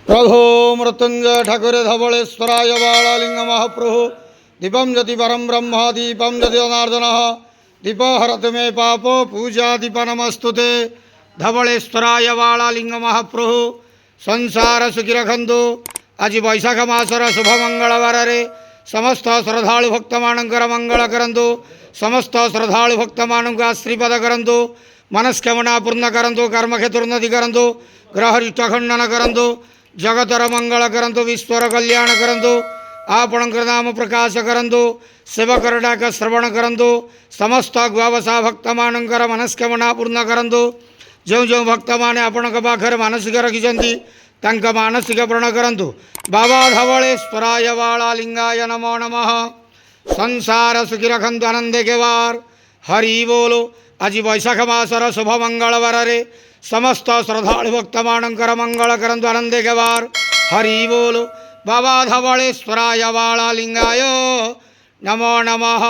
प्रभो मृत्युंजय ठाकुर धवलेश्वराय बालालिंग महाप्रभु दीपम जति परम ब्रह्म दीपम जति जनार्दन दीप हरत मे पाप पूजा दीप नमस्तुते धवलेश्वराय बालालिंग महाप्रभु संसार सुखी रखंतु। आज वैशाख मासर शुभ मंगलवार समस्त श्रद्धालु भक्त मानकर मंगल करंतु। समस्त श्रद्धालु भक्त मान आशीर्वाद करंतु। मनस्कामना पूर्ण करंतु। कर्मक्षेत्रोन्नति करंतु। ग्रहरिष्ट खंडन करंतु। जगतर मंगल करंतु। विश्वर कल्याण करंतु। आपणकर नाम प्रकाश करंतु। सेवकर डाक श्रवण करंतु। समस्त गुआवसा भक्त मानकर मनस्कामना पूर्ण करंतु। जो जो भक्त माने आपणक पाखरे मानसिक रखिछंती तांका मानसिक पूर्ण करंतु। बाबा धवलेश्वराय बालालिंगाय नमो नमः। संसार सुखी रखंतु आनंदे के वार हरि बोलो। आज वैशाख मासर शुभ मंगलवार समस्त श्रद्धालु भक्त मानकर मंगल करंतु आनंदे के वार हरि बोलो। बाबा धवलेश्वराय बालालिंगाय नमो नमः।